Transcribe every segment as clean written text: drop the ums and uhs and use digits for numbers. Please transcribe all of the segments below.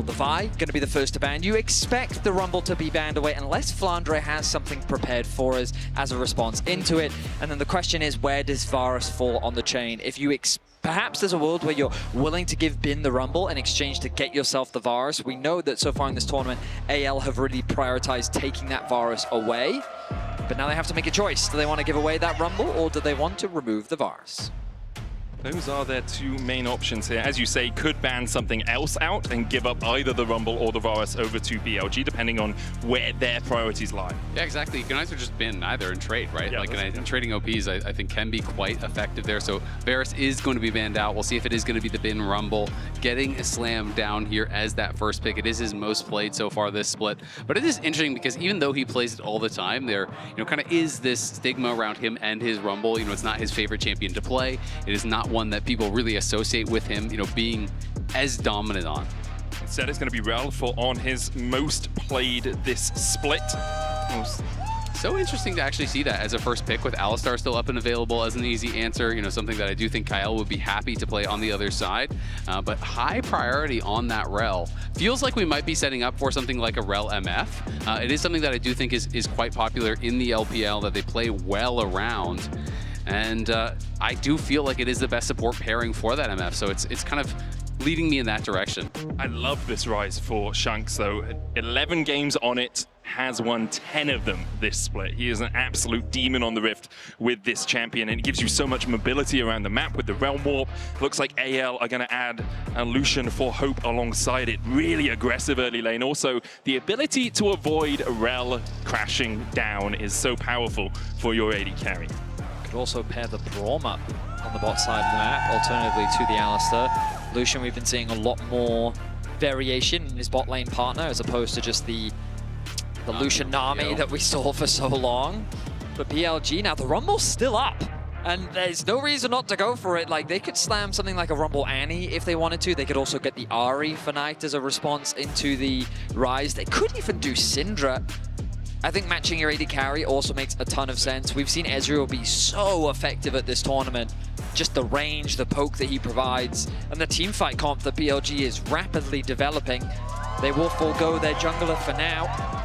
The Vi going to be the first to ban. You expect the Rumble to be banned away unless Flandre has something prepared for us as a response into it. And then the question is, where does Varus fall on the chain? If you perhaps there's a world where you're willing to give Bin the Rumble in exchange to get yourself the Varus. We know that so far in this tournament, AL have really prioritized taking that Varus away. But now they have to make a choice. Do they want to give away that Rumble or do they want to remove the Varus? Those are their two main options here. As you say, could ban something else out and give up either the Rumble or the Varus over to BLG, depending on where their priorities lie. Yeah, exactly. You can either just bin either and trade, right? Yeah, like, and trading OPs, I think, can be quite effective there. So Varus is going to be banned out. We'll see if it is going to be the bin Rumble. Getting a slam down here as that first pick. It is his most played so far this split. But it is interesting because even though he plays it all the time, there, kind of is this stigma around him and his Rumble. It's not his favorite champion to play. It is not one that people really associate with him, being as dominant on. Instead, it's going to be Rel on his most played this split. So interesting to actually see that as a first pick with Alistar still up and available as an easy answer. Something that I do think Kyle would be happy to play on the other side. But high priority on that Rel. Feels like we might be setting up for something like a Rel MF. It is something that I do think is quite popular in the LPL, that they play well around. And I do feel like it is the best support pairing for that MF, so it's kind of leading me in that direction. I love this rise for Shanks, though. 11 games on it, has won 10 of them this split. He is an absolute demon on the Rift with this champion, and it gives you so much mobility around the map with the Realm Warp. Looks like AL are going to add a Lucian for Hope alongside it. Really aggressive early lane. Also, the ability to avoid Rel crashing down is so powerful for your AD carry. Could also pair the Braum up on the bot side of the map, alternatively to the Alistar. Lucian, we've been seeing a lot more variation in his bot lane partner as opposed to just the Lucian Nami that we saw for so long. But BLG, now the Rumble's still up. And there's no reason not to go for it. Like, they could slam something like a Rumble Annie if they wanted to. They could also get the Ahri for Knight as a response into the Rise. They could even do Syndra. I think matching your AD carry also makes a ton of sense. We've seen Ezreal be so effective at this tournament. Just the range, the poke that he provides, and the teamfight comp that BLG is rapidly developing. They will forego their jungler for now.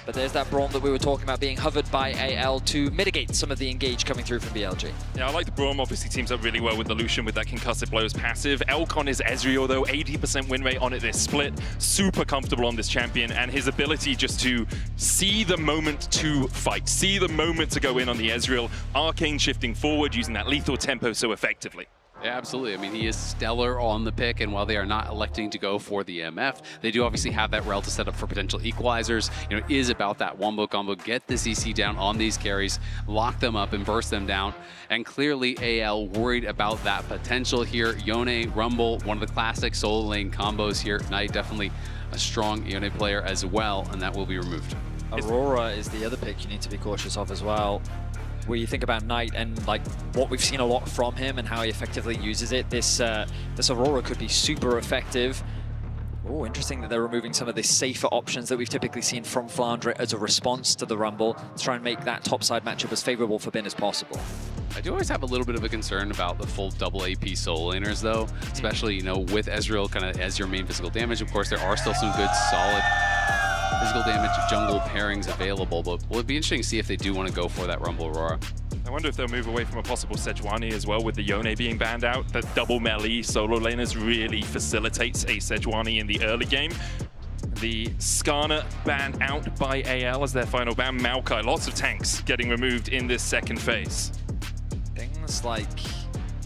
But there's that Braum that we were talking about being hovered by AL to mitigate some of the engage coming through from BLG. Yeah, I like the Braum. Obviously teams up really well with the Lucian with that concussive blows passive. Elcon is Ezreal though, 80% win rate on it this split. Super comfortable on this champion, and his ability just to see the moment to fight, see the moment to go in on the Ezreal. Arcane shifting forward, using that lethal tempo so effectively. Yeah, absolutely. I mean, he is stellar on the pick, and while they are not electing to go for the MF, they do obviously have that Rel to set up for potential equalizers. It is about that wombo combo, get the CC down on these carries, lock them up and burst them down. And clearly AL worried about that potential here. Yone, Rumble, one of the classic solo lane combos here. Knight definitely a strong Yone player as well, and that will be removed. Aurora is the other pick you need to be cautious of as well. Where you think about Knight and like what we've seen a lot from him and how he effectively uses it, this Aurora could be super effective. Oh, interesting that they're removing some of the safer options that we've typically seen from Flandre as a response to the Rumble to try and make that topside matchup as favorable for Bin as possible. I do always have a little bit of a concern about the full double AP solo laners though, especially, with Ezreal kind of as your main physical damage. Of course, there are still some good solid physical damage jungle pairings available, but will it be interesting to see if they do want to go for that Rumble Aurora. I wonder if they'll move away from a possible Sejuani as well with the Yone being banned out. That double melee solo laners really facilitates a Sejuani in the early game. The Skarner banned out by AL as their final ban. Maokai, lots of tanks getting removed in this second phase. Things like...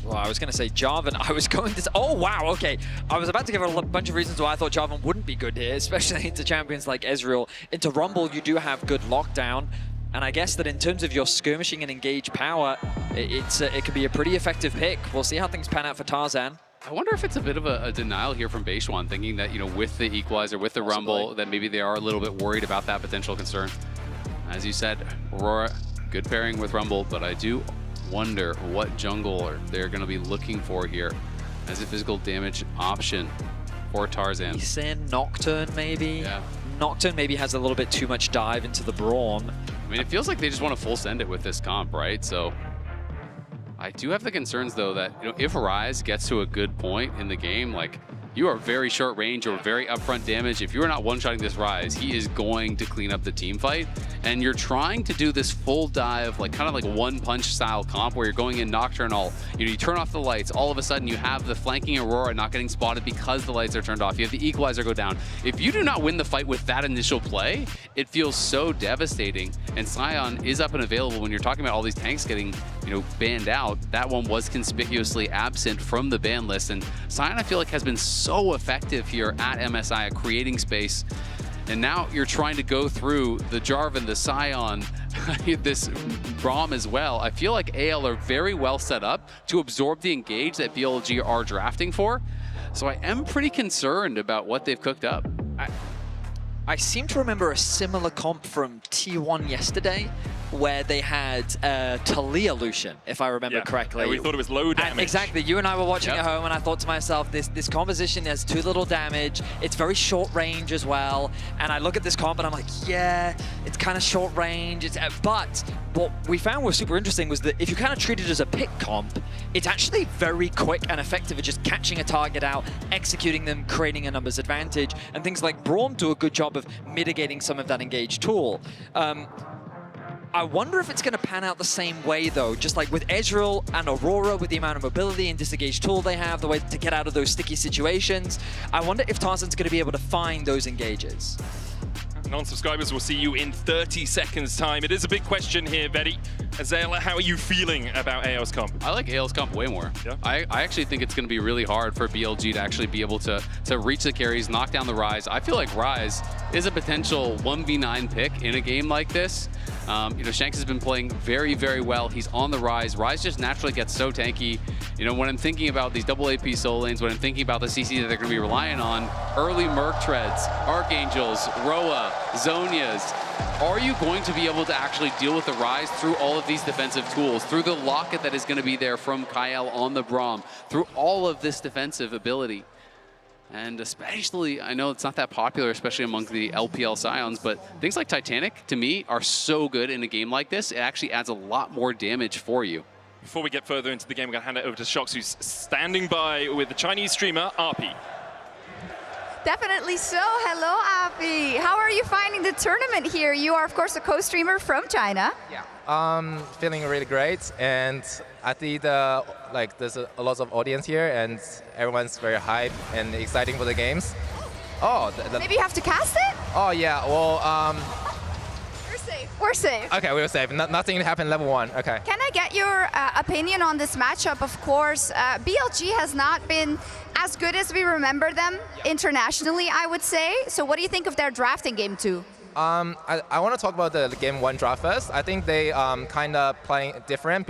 Well, I was going to say Jarvan. I was going to say, oh, wow, okay. I was about to give a bunch of reasons why I thought Jarvan wouldn't be good here, especially into champions like Ezreal. Into Rumble, you do have good lockdown. And I guess that in terms of your skirmishing and engage power, it can be a pretty effective pick. We'll see how things pan out for Tarzan. I wonder if it's a bit of a denial here from Beishuan, thinking that, with the equalizer, with the Rumble, that maybe they are a little bit worried about that potential concern. As you said, Aurora, good pairing with Rumble, but I do wonder what jungle they're going to be looking for here as a physical damage option for Tarzan. Lee Sin, Nocturne maybe? Yeah. Nocturne maybe has a little bit too much dive into the Braum. I mean, it feels like they just want to full send it with this comp, right? So I do have the concerns though that, if Rise gets to a good point in the game, like you are very short range or very upfront damage. If you're not one-shotting this Rise, he is going to clean up the team fight. And you're trying to do this full dive, like kind of like one-punch style comp where you're going in Nocturnal. You know, you turn off the lights, all of a sudden you have the flanking Aurora not getting spotted because the lights are turned off. You have the Equalizer go down. If you do not win the fight with that initial play, it feels so devastating. And Sion is up and available when you're talking about all these tanks getting, you know, banned out. That one was conspicuously absent from the ban list. And Sion, I feel like, has been so effective here at MSI at creating space. And now you're trying to go through the Jarvan, the Sion, this Braum as well. I feel like AL are very well set up to absorb the engage that BLG are drafting for. So I am pretty concerned about what they've cooked up. I seem to remember a similar comp from T1 yesterday, where they had Talia Lucian, if I remember correctly. Yeah, we thought it was low damage. And exactly. You and I were watching at home, and I thought to myself, this composition has too little damage. It's very short range as well. And I look at this comp, and I'm like, yeah, it's kind of short range. But what we found was super interesting was that if you kind of treat it as a pick comp, it's actually very quick and effective at just catching a target out, executing them, creating a numbers advantage, and things like Braum do a good job of mitigating some of that engage tool. I wonder if it's going to pan out the same way, though, just like with Ezreal and Aurora, with the amount of mobility and disengage tool they have, the way to get out of those sticky situations. I wonder if Tarzan's going to be able to find those engages. Non-subscribers will see you in 30 seconds time. It is a big question here, Betty. Azale, how are you feeling about AL's comp? I like AL's comp way more. Yeah. I actually think it's going to be really hard for BLG to actually be able to reach the carries, knock down the Rise. I feel like Rise is a potential 1v9 pick in a game like this. You know, Shanks has been playing very, very well. He's on the Rise. Rise just naturally gets so tanky. You know, when I'm thinking about these double AP soul lanes, when I'm thinking about the CC that they're going to be relying on, early Merc Treads, Archangels, Roa, Zonias, are you going to be able to actually deal with the Rise through all of these defensive tools, through the locket that is going to be there from Kyle on the Braum, through all of this defensive ability? And especially, I know it's not that popular, especially among the LPL Scions, but things like Titanic, to me, are so good in a game like this. It actually adds a lot more damage for you. Before we get further into the game, we're going to hand it over to Shox, who's standing by with the Chinese streamer, RP. Definitely so. Hello, Api. How are you finding the tournament here? You are, of course, a co-streamer from China. Yeah. Feeling really great, and I think there's a lot of audience here, and everyone's very hyped and exciting for the games. Oh, maybe you have to cast it? Oh yeah. Well, we're safe. We're safe. Okay, we're safe. Nothing happened level 1. Okay. Can I get your opinion on this matchup? Of course, BLG has not been as good as we remember them internationally, I would say. So what do you think of their drafting game 2? I want to talk about the game 1 draft first. I think they kind of playing different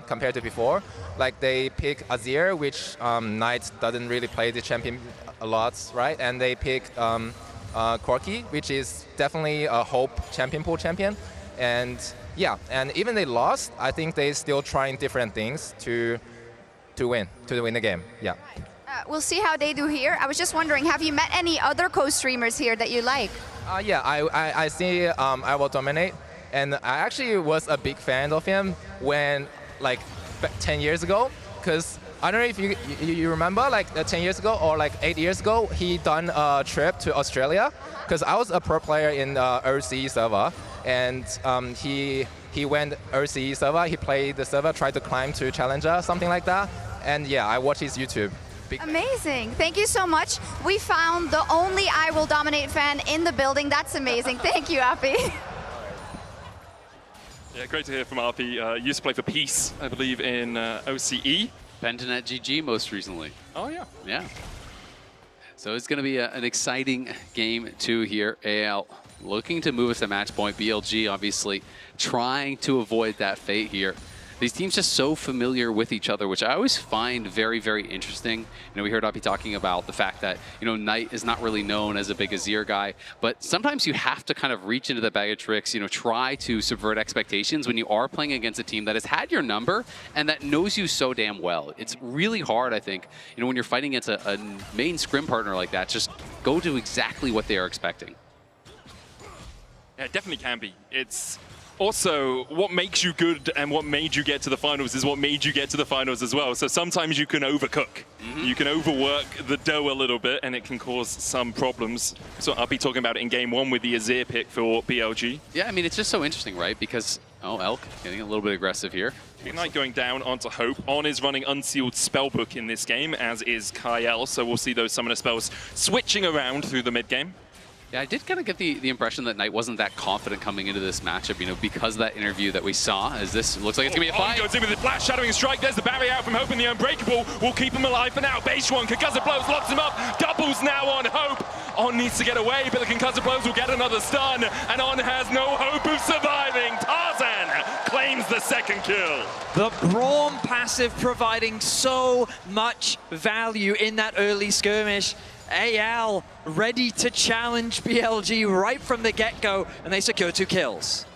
compared to before. Like they pick Azir, which Knight doesn't really play the champion a lot, right? And they picked Corki, which is definitely a hope champion pool champion. And yeah, and even they lost, I think they still trying different things to win the game. Yeah. We'll see how they do here. I was just wondering, have you met any other co-streamers here that you like? Yeah, I see I Will Dominate, and I actually was a big fan of him when, like, 10 years ago, because I don't know if you remember, like 10 years ago or like 8 years ago, he done a trip to Australia, because I was a pro player in OCE server, and he went OCE server, he played the server, tried to climb to Challenger, something like that, and yeah, I watched his YouTube. Amazing. Thank you so much. We found the only I Will Dominate fan in the building. That's amazing. Thank you, Api. Yeah, great to hear from RP. Used to play for Peace, I believe, in OCE. Pentanet GG most recently. Oh, yeah. Yeah. So it's going to be an exciting game 2 here. AL looking to move us to match point. BLG obviously trying to avoid that fate here. These teams just so familiar with each other, which I always find very, very interesting. You know, we heard Api talking about the fact that, you know, Knight is not really known as a big Azir guy, but sometimes you have to kind of reach into the bag of tricks, you know, try to subvert expectations when you are playing against a team that has had your number and that knows you so damn well. It's really hard, I think, you know, when you're fighting against a main scrim partner like that, just go to exactly what they are expecting. Yeah, it definitely can be. It's Also, what makes you good and what made you get to the finals is what made you get to the finals as well. So sometimes you can overcook. You can overwork the dough a little bit and it can cause some problems. So I'll be talking about it in game 1 with the Azir pick for BLG. Yeah, I mean, it's just so interesting, right? Because, oh, Elk getting a little bit aggressive here. Knight going down onto Hope. On is running Unsealed Spellbook in this game, as is Kyle. So we'll see those summoner spells switching around through the mid game. Yeah, I did kind of get the impression that Knight wasn't that confident coming into this matchup, you know, because of that interview that we saw, as this looks like it's going to be a fight. Goes in with the flash, shadowing strike. There's the barrier out from Hope, and the Unbreakable will keep him alive for now. Base one, concussive blows, locks him up. Doubles now on Hope. On needs to get away, but the concussive blows will get another stun, and On has no hope of surviving. Tarzan claims the second kill. The Braum passive providing so much value in that early skirmish. AL ready to challenge BLG right from the get-go, and they secure 2 kills.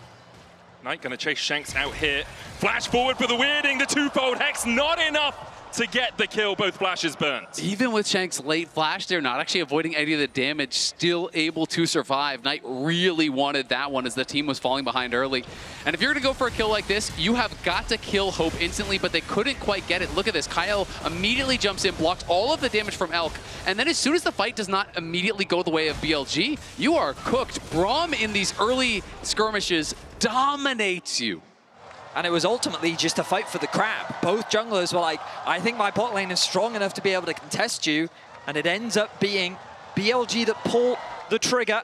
Knight gonna chase Shanks out here. Flash forward for the weirding, the twofold Hex, not enough to get the kill. Both flashes burnt. Even with Shanks' late flash, they're not actually avoiding any of the damage, still able to survive. Knight really wanted that one as the team was falling behind early. And if you're gonna go for a kill like this, you have got to kill Hope instantly, but they couldn't quite get it. Look at this, Kyle immediately jumps in, blocks all of the damage from Elk, and then as soon as the fight does not immediately go the way of BLG, you are cooked. Braum in these early skirmishes dominates you. And it was ultimately just a fight for the crab. Both junglers were like, I think my bot lane is strong enough to be able to contest you. And it ends up being BLG that pull the trigger,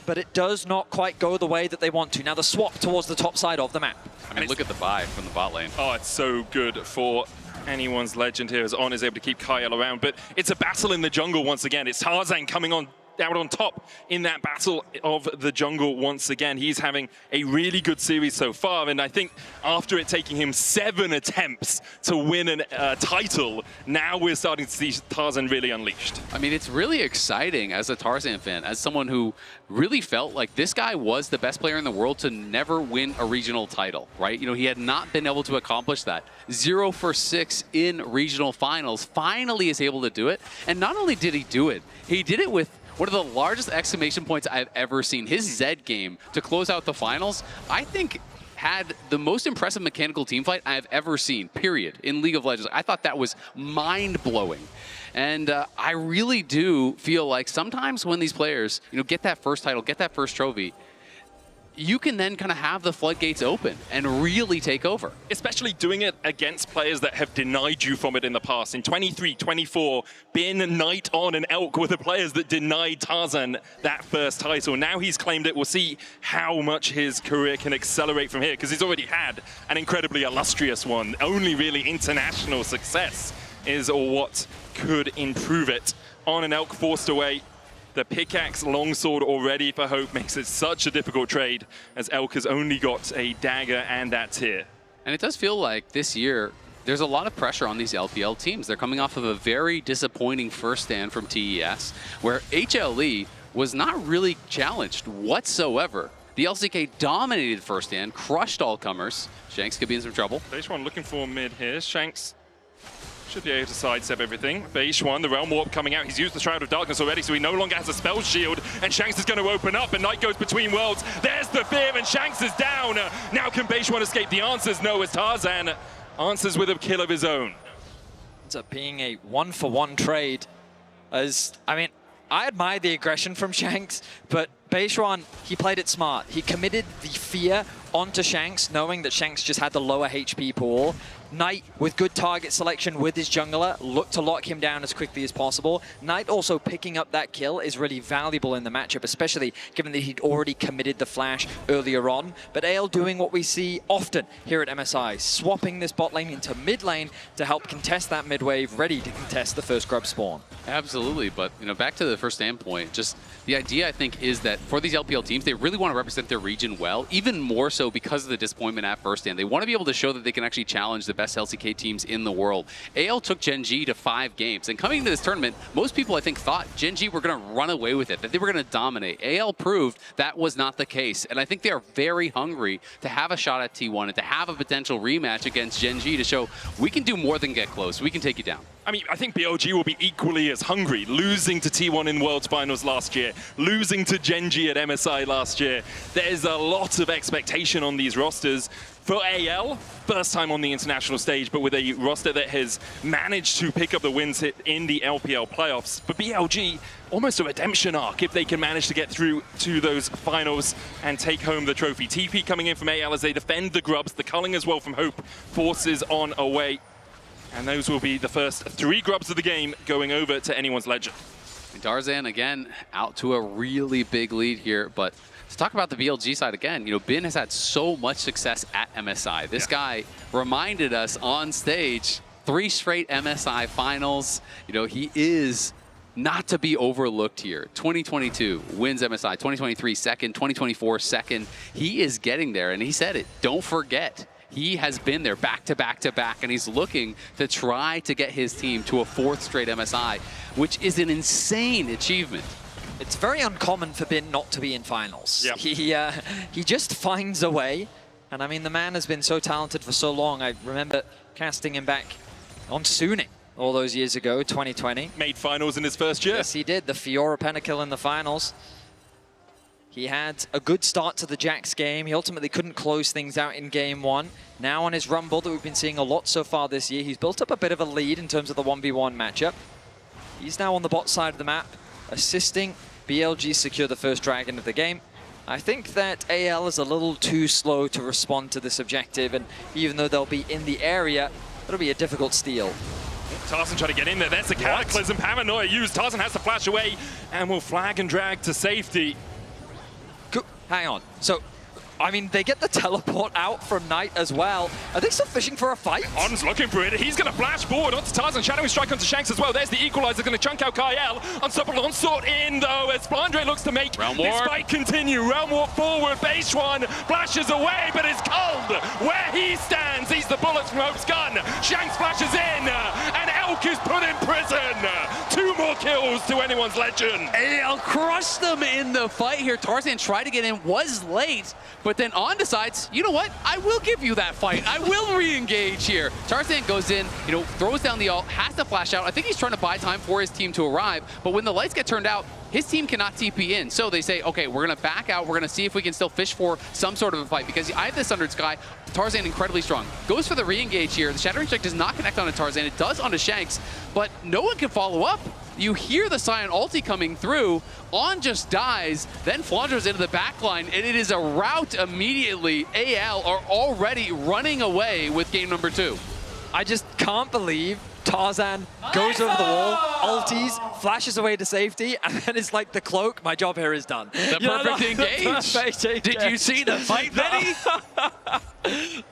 but it does not quite go the way that they want to. Now the swap towards the top side of the map. I mean, look at the buy from the bot lane. Oh, it's so good for anyone's legend here as On is able to keep Kyle around. But it's a battle in the jungle once again. It's Tarzan coming on out on top in that battle of the jungle once again. He's having a really good series so far, and I think after it taking him 7 attempts to win a title, now we're starting to see Tarzan really unleashed. I mean, it's really exciting as a Tarzan fan, as someone who really felt like this guy was the best player in the world to never win a regional title, right? You know, he had not been able to accomplish that. 0 for 6 in regional finals, finally is able to do it. And not only did he do it, he did it with one of the largest exclamation points I've ever seen. His Zed game to close out the finals, I think had the most impressive mechanical team fight I've ever seen, period, in League of Legends. I thought that was mind-blowing. And I really do feel like sometimes when these players, you know, get that first title, get that first trophy, you can then kind of have the floodgates open and really take over. Especially doing it against players that have denied you from it in the past. In 23, 24, Bin, Knight, On, and Elk were the players that denied Tarzan that first title. Now he's claimed it. We'll see how much his career can accelerate from here, because he's already had an incredibly illustrious one. Only really international success is what could improve it. On and Elk forced away. The pickaxe longsword already for Hope makes it such a difficult trade, as Elk has only got a dagger and that tier. And it does feel like this year, there's a lot of pressure on these LPL teams. They're coming off of a very disappointing first stand from TES, where HLE was not really challenged whatsoever. The LCK dominated first stand, crushed all comers. Shanks could be in some trouble. Base one looking for mid here. Shanks should be able to sidestep everything. Base one, the Realm Warp coming out. He's used the Shroud of Darkness already, so he no longer has a spell shield. And Shanks is going to open up, and Knight goes between worlds. There's the fear, and Shanks is down. Now can Base one escape? The answer's no, as Tarzan answers with a kill of his own. Ends up being a 1-for-1 trade. As, I mean, I admire the aggression from Shanks, but Beishuan, he played it smart. He committed the fear onto Shanks, knowing that Shanks just had the lower HP pool. Knight, with good target selection with his jungler, looked to lock him down as quickly as possible. Knight also picking up that kill is really valuable in the matchup, especially given that he'd already committed the flash earlier on. But AL doing what we see often here at MSI, swapping this bot lane into mid lane to help contest that mid wave, ready to contest the first grub spawn. Absolutely, but you know, back to the first standpoint, just the idea I think is that for these LPL teams, they really want to represent their region well, even more so because of the disappointment at first stand. They want to be able to show that they can actually challenge the best LCK teams in the world. AL took Gen G to 5 games, and coming into this tournament, most people I think thought Gen G were going to run away with it, that they were going to dominate. AL proved that was not the case, and I think they are very hungry to have a shot at T1 and to have a potential rematch against Gen G to show we can do more than get close, we can take you down. I mean, I think BLG will be equally as hungry, losing to T1 in Worlds Finals last year, losing to Genji at MSI last year. There's a lot of expectation on these rosters. For AL, first time on the international stage, but with a roster that has managed to pick up the wins in the LPL playoffs. For BLG, almost a redemption arc if they can manage to get through to those finals and take home the trophy. TP coming in from AL as they defend the Grubs, the culling as well from Hope, forces on away. And those will be the first 3 Grubs of the game going over to anyone's legend. And Tarzan, again, out to a really big lead here, but to talk about the BLG side again, you know, Bin has had so much success at MSI. This guy reminded us on stage, 3 straight MSI finals. You know, he is not to be overlooked here. 2022 wins MSI, 2023 second, 2024 second. He is getting there, and he said it, don't forget. He has been there back to back to back, and he's looking to try to get his team to a 4th straight MSI, which is an insane achievement. It's very uncommon for Bin not to be in finals. Yep. He just finds a way, and I mean the man has been so talented for so long. I remember casting him back on Suning all those years ago, 2020. Made finals in his first year. Yes, he did. The Fiora Pentakill in the finals. He had a good start to the Jax game. He ultimately couldn't close things out in game 1. Now on his Rumble that we've been seeing a lot so far this year, he's built up a bit of a lead in terms of the 1v1 matchup. He's now on the bot side of the map, assisting BLG secure the first dragon of the game. I think that AL is a little too slow to respond to this objective, and even though they'll be in the area, it'll be a difficult steal. Tarzan trying to get in there. There's the Cataclysm. Paranoia used. Tarzan has to flash away and will flag and drag to safety. Hang on. So, I mean, they get the teleport out from Knight as well. Are they still fishing for a fight? On's looking for it. He's going to flash forward onto Tarzan. Shadowing strike onto Shanks as well. There's the equalizer going to chunk out Kyle. Unstoppable onslaught in, though, as Flandre looks to make this fight continue. Round warp forward. Base one flashes away, but is culled where he stands. He's the bullets from Hope's gun. Shanks flashes in, and Elk is put in prison. 2 more kills to anyone's legend. AL crushed them in the fight here. Tarzan tried to get in, was late, but then On decides, you know what? I will give you that fight. I will re-engage here. Tarzan goes in, you know, throws down the ult, has to flash out. I think he's trying to buy time for his team to arrive, but when the lights get turned out, his team cannot TP in. So they say, okay, we're going to back out. We're going to see if we can still fish for some sort of a fight, because I have this Sundered Sky. Tarzan incredibly strong. Goes for the re-engage here. The Shattering Strike does not connect onto Tarzan. It does onto Shanks, but no one can follow up. You hear the Scion ulti coming through. On just dies. Then Flandre's into the backline, and it is a rout immediately. AL are already running away with game number 2. I just can't believe Tarzan goes over the wall, ulties, flashes away to safety, and then it's like the cloak, my job here is done. The perfect engage. Did you see the fight, Betty?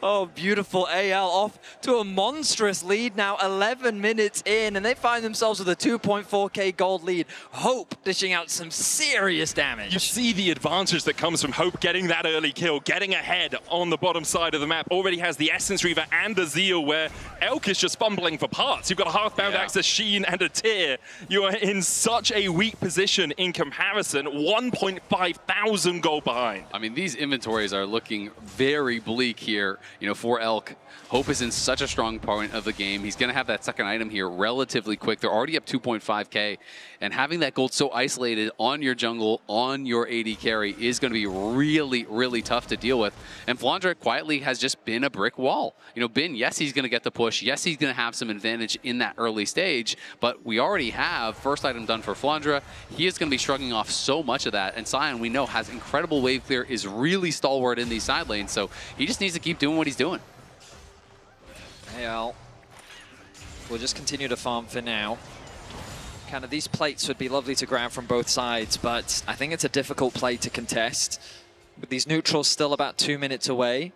Oh, beautiful. AL off to a monstrous lead now, 11 minutes in, and they find themselves with a 2.4k gold lead. Hope dishing out some serious damage. You see the advantage that comes from Hope getting that early kill, getting ahead on the bottom side of the map. Already has the Essence Reaver and the Zeal, where Elk is just fumbling for parts. You've got a Half-Bound Access, Sheen, and a Tear. You are in such a weak position in comparison, 1.5 thousand gold behind. I mean, these inventories are looking very bleak here, you know, for Elk. Hope is in such a strong point of the game. He's going to have that second item here relatively quick. They're already up 2.5k, and having that gold so isolated on your jungle, on your AD carry, is going to be really, really tough to deal with. And Flandre quietly has just been a brick wall. You know, Bin, yes, he's going to get the push. Yes, he's going to have some advantage in that early stage, but we already have first item done for Flandre. He is going to be shrugging off so much of that, and Sion, we know, has incredible wave clear, is really stalwart in these side lanes, so he just needs to keep doing what he's doing. AL will just continue to farm for now. Kind of these plates would be lovely to grab from both sides, but I think it's a difficult play to contest. With these neutrals still about 2 minutes away,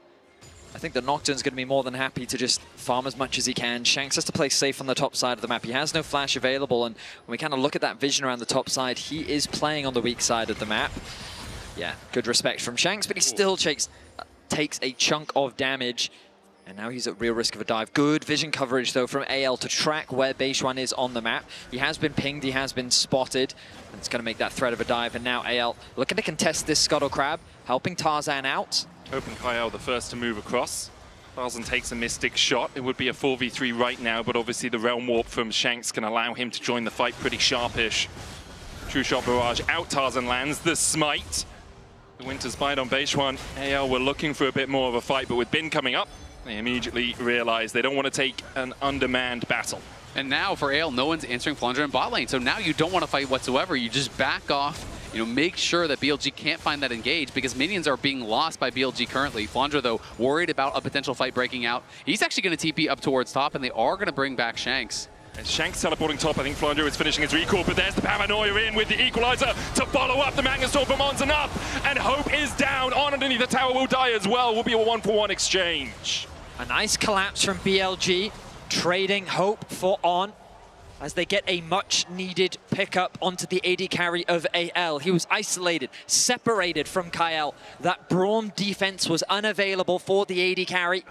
I think the Nocturne's going to be more than happy to just farm as much as he can. Shanks has to play safe on the top side of the map. He has no flash available, and when we kind of look at that vision around the top side, he is playing on the weak side of the map. Yeah, good respect from Shanks, but he still takes a chunk of damage. And now he's at real risk of a dive. Good vision coverage, though, from AL to track where Beishuan is on the map. He has been pinged, he has been spotted. And it's going to make that threat of a dive. And now AL looking to contest this Scuttle Crab, helping Tarzan out. Hope and Kyle the first to move across. Tarzan takes a Mystic shot. It would be a 4v3 right now, but obviously the Realm Warp from Shanks can allow him to join the fight pretty sharpish. True Shot Barrage out, Tarzan lands the Smite. The Winter's Bite on Beishuan. AL were looking for a bit more of a fight, but with Bin coming up, they immediately realize they don't want to take an undermanned battle. And now for AL, no one's answering Flandre in bot lane, so now you don't want to fight whatsoever. You just back off, make sure that BLG can't find that engage because minions are being lost by BLG currently. Flandre, though, worried about a potential fight breaking out. He's actually going to TP up towards top, and they are going to bring back Shanks. And Shanks teleporting top. I think Flandre is finishing his recall, but there's the Paranoia in with the Equalizer to follow up. The Magnustorm from On's enough, and Hope is down. On underneath the tower will die as well. Will be a 1-for-1 exchange. A nice collapse from BLG, trading Hope for On as they get a much-needed pickup onto the AD carry of AL. He was isolated, separated from Kyle. That Braum defense was unavailable for the AD carry.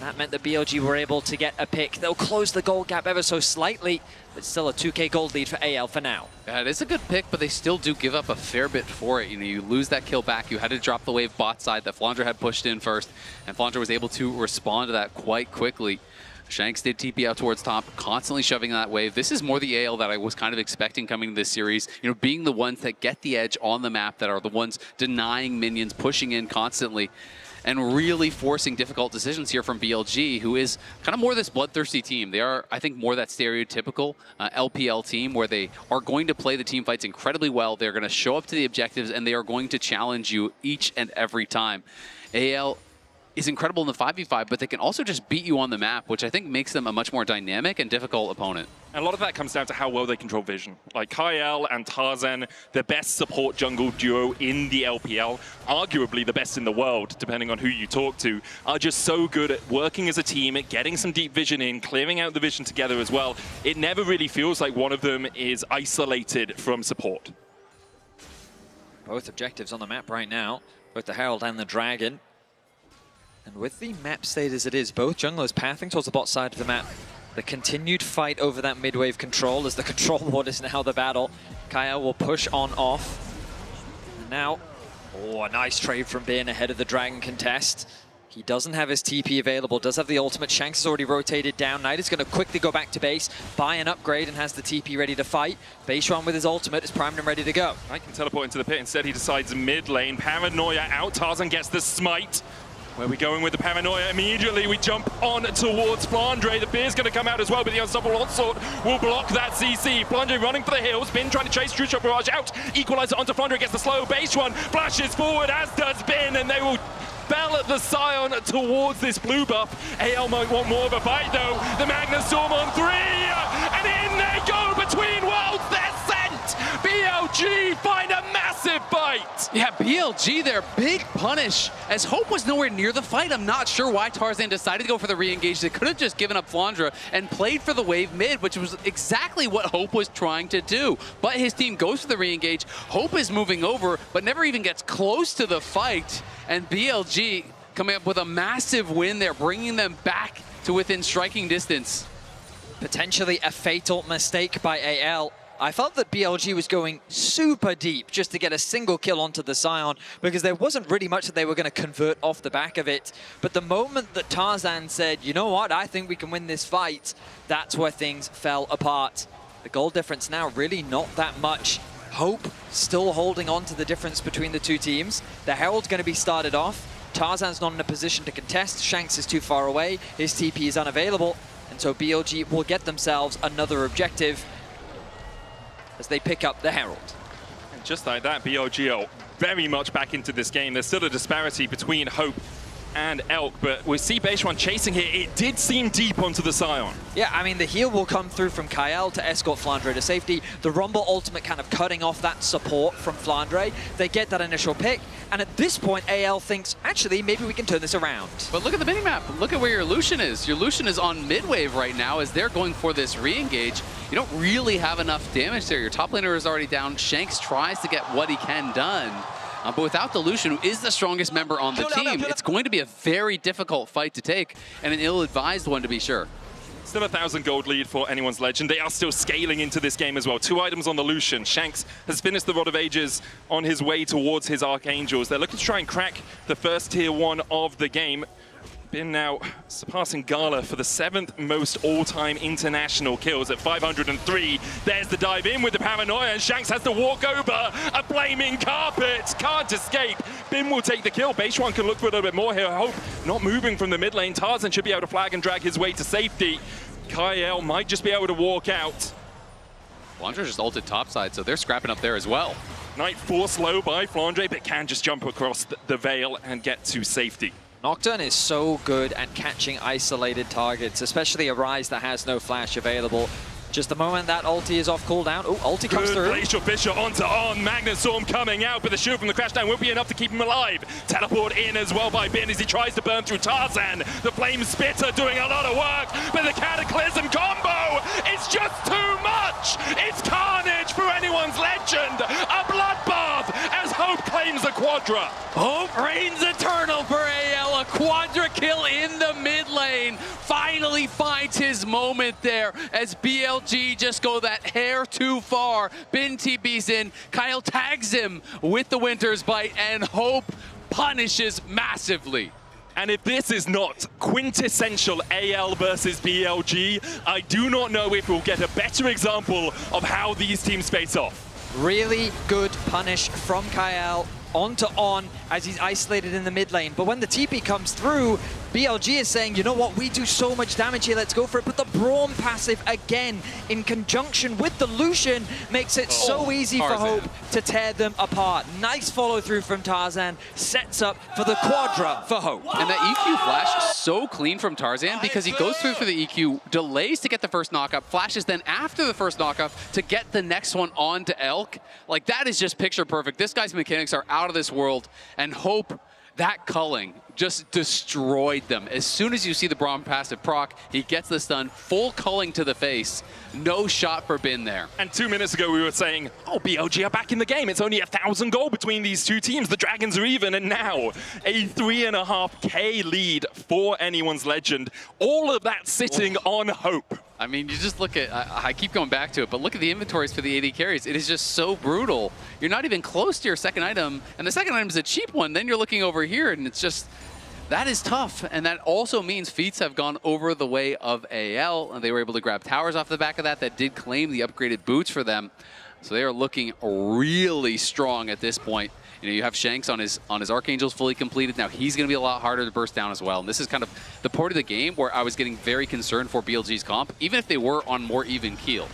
That meant that BLG were able to get a pick. They'll close the gold gap ever so slightly, but still a 2K gold lead for AL for now. It is a good pick, but they still do give up a fair bit for it. You lose that kill back. You had to drop the wave bot side that Flandre had pushed in first, and Flandre was able to respond to that quite quickly. Shanks did TP out towards top, constantly shoving that wave. This is more the AL that I was kind of expecting coming to this series. Being the ones that get the edge on the map, that are the ones denying minions, pushing in constantly, and really forcing difficult decisions here from BLG, who is kind of more this bloodthirsty team. They are, I think, more that stereotypical LPL team where they are going to play the team fights incredibly well. They're going to show up to the objectives, and they are going to challenge you each and every time. AL is incredible in the 5v5, but they can also just beat you on the map, which I think makes them a much more dynamic and difficult opponent. And a lot of that comes down to how well they control vision. Like Kyle and Tarzan, the best support jungle duo in the LPL, arguably the best in the world, depending on who you talk to, are just so good at working as a team, at getting some deep vision in, clearing out the vision together as well. It never really feels like one of them is isolated from support. Both objectives on the map right now, both the Herald and the Dragon. And with the map state as it is, both junglers pathing towards the bot side of the map. The continued fight over that mid-wave control as the control ward is now the battle. Kaya will push on off. And now, a nice trade from Bin ahead of the Dragon contest. He doesn't have his TP available, does have the ultimate. Shanks has already rotated down. Knight is going to quickly go back to base, buy an upgrade, and has the TP ready to fight. Beishuan with his ultimate is primed and ready to go. Knight can teleport into the pit. Instead, he decides mid lane. Paranoia out. Tarzan gets the smite. Where are we going with the Paranoia? Immediately we jump on towards Flandre. The Beer's going to come out as well, but the Unstoppable Onslaught will block that CC. Flandre running for the hills. Bin trying to chase True Shot Barrage out. Equalizer onto Flandre, gets the slow base one. Flashes forward, as does Bin, and they will bell at the Scion towards this blue buff. AL might want more of a fight though. The Magnustorm on 3, and in they go between worlds. They're sent. BLG find a massive fight. Yeah, BLG there, big punish. As Hope was nowhere near the fight, I'm not sure why Tarzan decided to go for the re-engage. They could have just given up Flandre and played for the wave mid, which was exactly what Hope was trying to do. But his team goes for the re-engage. Hope is moving over, but never even gets close to the fight. And BLG coming up with a massive win there, bringing them back to within striking distance. Potentially a fatal mistake by AL. I felt that BLG was going super deep just to get a single kill onto the Scion because there wasn't really much that they were going to convert off the back of it. But the moment that Tarzan said, you know what, I think we can win this fight, that's where things fell apart. The goal difference now really not that much. Hope still holding on to the difference between the two teams. The Herald's going to be started off. Tarzan's not in a position to contest. Shanks is too far away. His TP is unavailable. And so BLG will get themselves another objective as they pick up the Herald. And just like that, BLG are very much back into this game. There's still a disparity between Hope and Elk, but we see Beishuan chasing here. It did seem deep onto the Scion. Yeah, I mean, the heal will come through from Kyle to escort Flandre to safety. The Rumble ultimate kind of cutting off that support from Flandre. They get that initial pick, and at this point, AL thinks, actually, maybe we can turn this around. But look at the minimap. Look at where your Lucian is. Your Lucian is on mid-wave right now as they're going for this re-engage. You don't really have enough damage there. Your top laner is already down. Shanks tries to get what he can done. But without the Lucian, who is the strongest member on the team, it's going to be a very difficult fight to take, and an ill-advised one to be sure. Still 1,000 gold lead for anyone's legend. They are still scaling into this game as well. 2 items on the Lucian. Shanks has finished the Rod of Ages on his way towards his Archangels. They're looking to try and crack the first tier 1 of the game. Bin now surpassing Gala for the 7th most all-time international kills at 503. There's the dive in with the paranoia, and Shanks has to walk over a flaming carpet. Can't escape. Bin will take the kill. Beishuan can look for a little bit more here. Hope not moving from the mid lane. Tarzan should be able to flag and drag his way to safety. Kyle might just be able to walk out. Flandre just ulted topside, so they're scrapping up there as well. Knight forced low by Flandre, but can just jump across the veil and get to safety. Nocturne is so good at catching isolated targets, especially a Ryze that has no flash available. Just the moment that ulti is off cooldown. Oh, ulti comes through. Glacial Fissure onto on. Magnet Storm coming out, but the shield from the Crashdown won't be enough to keep him alive. Teleport in as well by Bin as he tries to burn through Tarzan. The Flame Spitter doing a lot of work, but the Cataclysm combo is just too much. It's carnage for anyone's legend. A bloodbath as Hope claims the Quadra. Hope reigns eternal for AL. A quadra kill in the mid lane. Finally finds his moment there as BLG just go that hair too far. Bin TP's in. Kyle tags him with the Winter's Bite, and Hope punishes massively. And if this is not quintessential AL versus BLG, I do not know if we'll get a better example of how these teams face off. Really good punish from Kyle onto On as he's isolated in the mid lane. But when the TP comes through, BLG is saying, you know what, we do so much damage here, let's go for it. But the Braum passive, again, in conjunction with the Lucian, makes it so easy for Hope to tear them apart. Nice follow through from Tarzan, sets up for the Quadra for Hope. And that EQ flash so clean from Tarzan because he goes through for the EQ, delays to get the first knockup, flashes then after the first knockup to get the next one on to Elk. Like, that is just picture perfect. This guy's mechanics are out of this world, and Hope, that culling just destroyed them. As soon as you see the Braum passive proc, he gets the stun, full culling to the face. No shot for Bin there. And 2 minutes ago we were saying, oh, BLG are back in the game. It's only 1,000 gold between these two teams. The Dragons are even, and now a 3.5K lead for anyone's legend. All of that sitting on Hope. I mean, you just look at, I keep going back to it, but look at the inventories for the AD carries. It is just so brutal. You're not even close to your second item, and the second item is a cheap one. Then you're looking over here, and it's just, that is tough. And that also means feats have gone over the way of AL, and they were able to grab towers off the back of that did claim the upgraded boots for them. So they are looking really strong at this point. You know, you have Shanks on his Archangels fully completed. Now he's going to be a lot harder to burst down as well. And this is kind of the part of the game where I was getting very concerned for BLG's comp, even if they were on more even keel.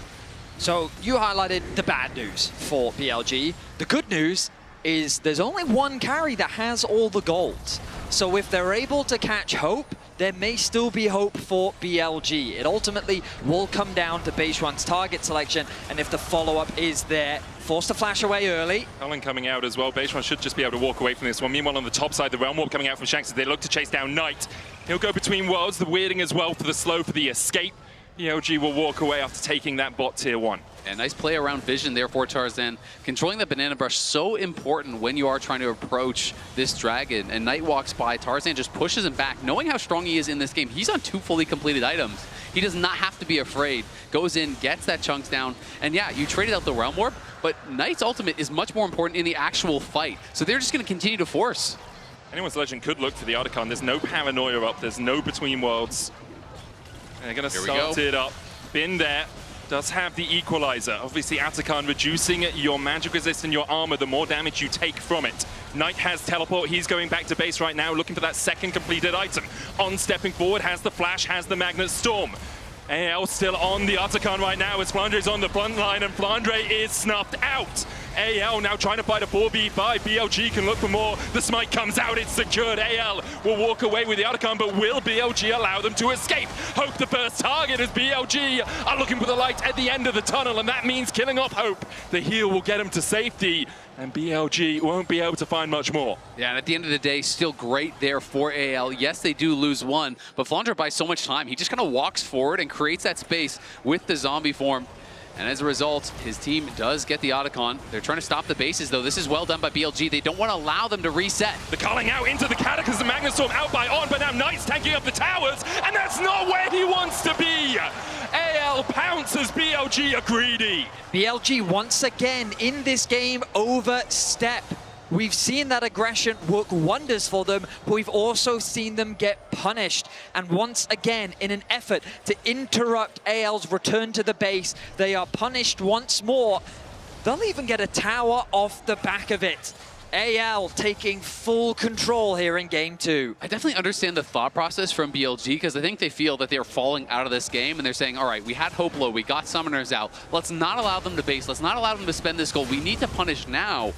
So you highlighted the bad news for BLG. The good news is there's only one carry that has all the gold. So if they're able to catch Hope, there may still be hope for BLG. It ultimately will come down to Beishuan's target selection, and if the follow-up is there, forced to flash away early. Cullen coming out as well. Beishuan should just be able to walk away from this one. Meanwhile, on the top side, the Realm Warp coming out from Shanks as they look to chase down Knight. He'll go between worlds, the weirding as well for the slow for the escape. BLG will walk away after taking that bot tier 1. And nice play around vision there for Tarzan. Controlling the banana brush, so important when you are trying to approach this dragon. And Knight walks by, Tarzan just pushes him back. Knowing how strong he is in this game, he's on 2 fully completed items. He does not have to be afraid. Goes in, gets that chunks down. And yeah, you traded out the Realm Warp, but Knight's ultimate is much more important in the actual fight. So they're just going to continue to force. Anyone's legend could look for the Otacon. There's no paranoia up. There's no between worlds. And they're going to start it up. Bin there. Does have the equalizer. Obviously, Atakan reducing your magic resist and your armor, the more damage you take from it. Knight has teleport. He's going back to base right now, looking for that second completed item. On stepping forward, has the flash, has the Magnet Storm. AL still on the Atakan right now as Flandre is on the front line, and Flandre is snuffed out. AL now trying to fight a 4v5. BLG can look for more. The smite comes out. It's secured. AL will walk away with the Otacon, but will BLG allow them to escape? Hope the first target as BLG are looking for the light at the end of the tunnel, and that means killing off Hope. The heal will get him to safety, and BLG won't be able to find much more. Yeah, and at the end of the day, still great there for AL. Yes, they do lose one, but Flandre buys so much time. He just kind of walks forward and creates that space with the zombie form. And as a result, his team does get the Otacon. They're trying to stop the bases, though. This is well done by BLG. They don't want to allow them to reset. The calling out into the Cataclysm, Magnet Storm out by On, but now Knight's tanking up the towers, and that's not where he wants to be. AL pounces, BLG are greedy. BLG once again in this game overstep. We've seen that aggression work wonders for them, but we've also seen them get punished. And once again, in an effort to interrupt AL's return to the base, they are punished once more. They'll even get a tower off the back of it. AL taking full control here in game 2. I definitely understand the thought process from BLG, because I think they feel that they're falling out of this game and they're saying, all right, we had Hope low, we got Summoners out. Let's not allow them to base. Let's not allow them to spend this gold. We need to punish now.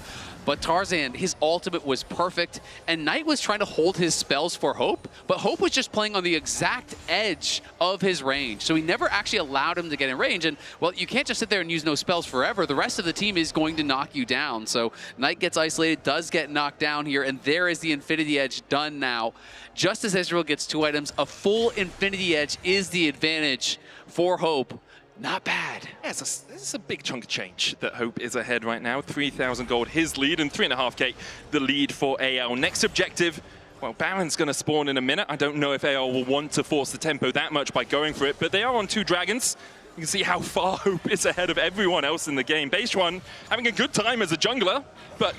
But Tarzan, his ultimate was perfect, and Knight was trying to hold his spells for Hope, but Hope was just playing on the exact edge of his range, so he never actually allowed him to get in range. And, well, you can't just sit there and use no spells forever. The rest of the team is going to knock you down. So Knight gets isolated, does get knocked down here, and there is the Infinity Edge done now. Just as Ezreal gets 2 items, a full Infinity Edge is the advantage for Hope. Not bad. Yeah, it's a big chunk of change that Hope is ahead right now. 3,000 gold, his lead, and 3.5k the lead for AL. Next objective, well, Baron's going to spawn in a minute. I don't know if AL will want to force the tempo that much by going for it, but they are on 2 dragons. You can see how far Hope is ahead of everyone else in the game. Base One having a good time as a jungler, but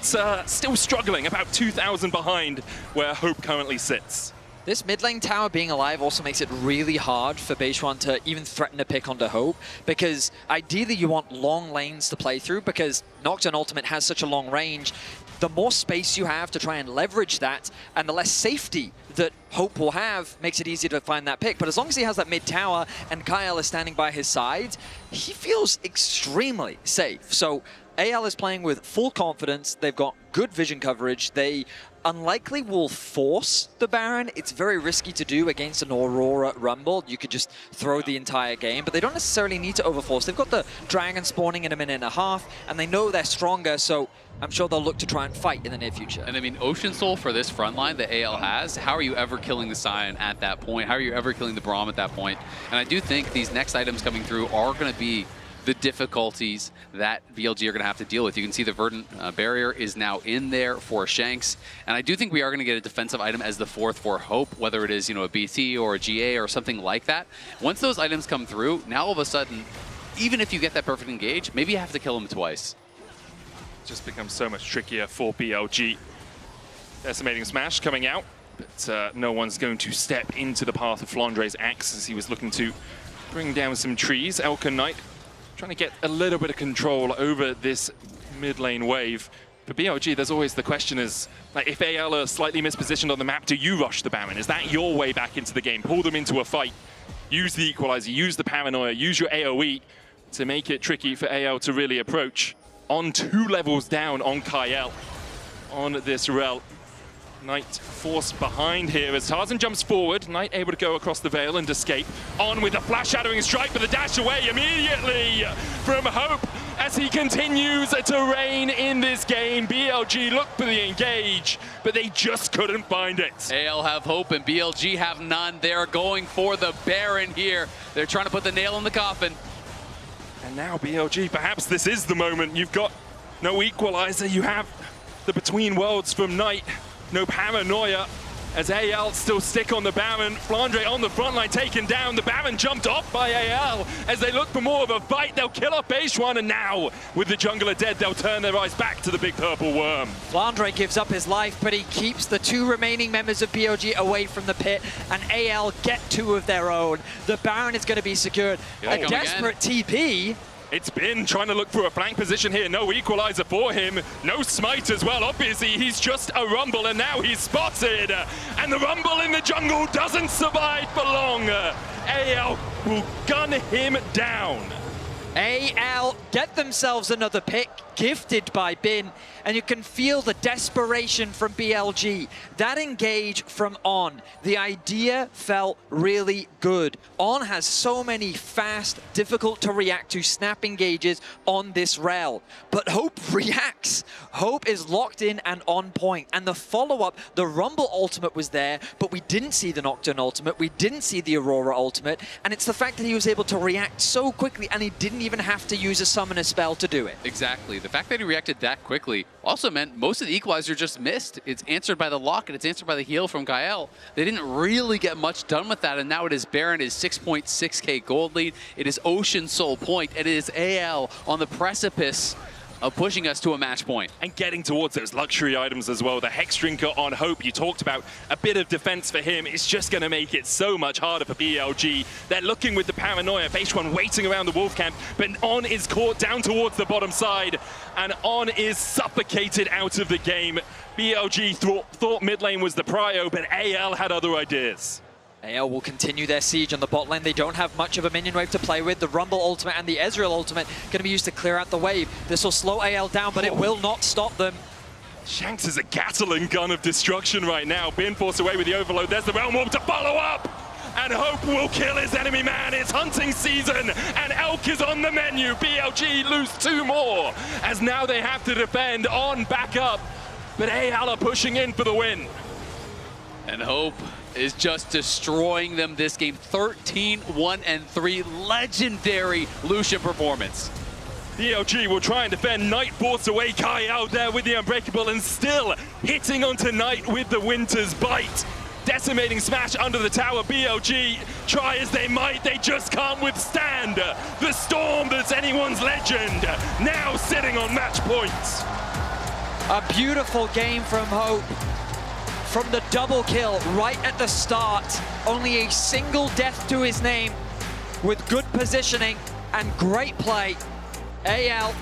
still struggling, about 2,000 behind where Hope currently sits. This mid lane tower being alive also makes it really hard for Beishuan to even threaten a pick onto Hope, because ideally you want long lanes to play through, because Nocturne Ultimate has such a long range. The more space you have to try and leverage that, and the less safety that Hope will have, makes it easier to find that pick. But as long as he has that mid tower and Kyle is standing by his side, he feels extremely safe. So AL is playing with full confidence. They've got good vision coverage. They unlikely will force the Baron. It's very risky to do against an Aurora Rumble. You could just throw the entire game, but they don't necessarily need to overforce. They've got the Dragon spawning in a minute and a half, and they know they're stronger, so I'm sure they'll look to try and fight in the near future. And I mean, Ocean Soul for this front line that AL has, how are you ever killing the Sion at that point? How are you ever killing the Braum at that point? And I do think these next items coming through are going to be the difficulties that BLG are going to have to deal with. You can see the Verdant Barrier is now in there for Shanks, and I do think we are going to get a defensive item as the 4th for Hope, whether it is, you know, a BT or a GA or something like that. Once those items come through, now all of a sudden, even if you get that perfect engage, maybe you have to kill them twice. Just becomes so much trickier for BLG. Decimating Smash coming out, but no one's going to step into the path of Flandre's axe as he was looking to bring down some trees. Elka Knight trying to get a little bit of control over this mid lane wave. For BLG, there's always the question is, like, if AL are slightly mispositioned on the map, do you rush the Baron? Is that your way back into the game? Pull them into a fight, use the Equalizer, use the Paranoia, use your AoE to make it tricky for AL to really approach. On 2 levels down on Kyle on this rel. Knight forced behind here as Tarzan jumps forward. Knight able to go across the veil and escape. On with a flash shadowing strike, but the dash away immediately from Hope as he continues to reign in this game. BLG looked for the engage, but they just couldn't find it. AL have Hope and BLG have none. They're going for the Baron here. They're trying to put the nail in the coffin. And now BLG, perhaps this is the moment. You've got no Equalizer. You have the Between Worlds from Knight. No Paranoia as AL still stick on the Baron. Flandre on the front line taken down. The Baron jumped off by AL as they look for more of a fight. They'll kill off Beishuan, and now with the jungler dead, they'll turn their eyes back to the big purple worm. Flandre gives up his life, but he keeps the 2 remaining members of BLG away from the pit, and AL get 2 of their own. The Baron is going to be secured. A desperate TP. It's been trying to look for a flank position here. No Equalizer for him. No smite as well. Obviously, he's just a Rumble, and now he's spotted. And the Rumble in the jungle doesn't survive for long. AL will gun him down. AL get themselves another pick, gifted by Bin, and you can feel the desperation from BLG. That engage from On, the idea felt really good. On has so many fast, difficult to react to snap engages on this rel, but Hope reacts. Hope is locked in and on point, and the follow-up, the Rumble ultimate was there, but we didn't see the Nocturne ultimate, we didn't see the Aurora ultimate, and it's the fact that he was able to react so quickly, and he didn't even have to use a summoner spell to do it. Exactly. The fact that he reacted that quickly also meant most of the Equalizer just missed. It's answered by the lock, and it's answered by the heal from Gael. They didn't really get much done with that, and now it is Baron, his 6.6k gold lead. It is Ocean Soul point. It is AL on the precipice of pushing us to a match point. And getting towards those luxury items as well. The Hex Drinker on Hope, you talked about a bit of defense for him. It's just going to make it so much harder for BLG. They're looking with the paranoia. Base One waiting around the Wolf Camp, but On is caught down towards the bottom side, and On is suffocated out of the game. BLG thought mid lane was the prio, but AL had other ideas. AL will continue their siege on the bot lane. They don't have much of a minion wave to play with. The Rumble ultimate and the Ezreal ultimate going to be used to clear out the wave. This will slow AL down, but it will not stop them. Shanks is a Gatling gun of destruction right now. Being forced away with the overload. There's the Realm Warp to follow up. And Hope will kill his enemy man. It's hunting season, and Elk is on the menu. BLG lose 2 more, as now they have to defend On back up. But AL are pushing in for the win. And Hope is just destroying them this game. 13-1-3, legendary Lucian performance. BLG will try and defend. Knight forced away. Kai out there with the Unbreakable and still hitting onto Knight with the Winter's Bite. Decimating smash under the tower. BLG, try as they might, they just can't withstand the storm that's anyone's legend. Now sitting on match points. A beautiful game from Hope. From the double kill right at the start, only a single death to his name with good positioning and great play. AL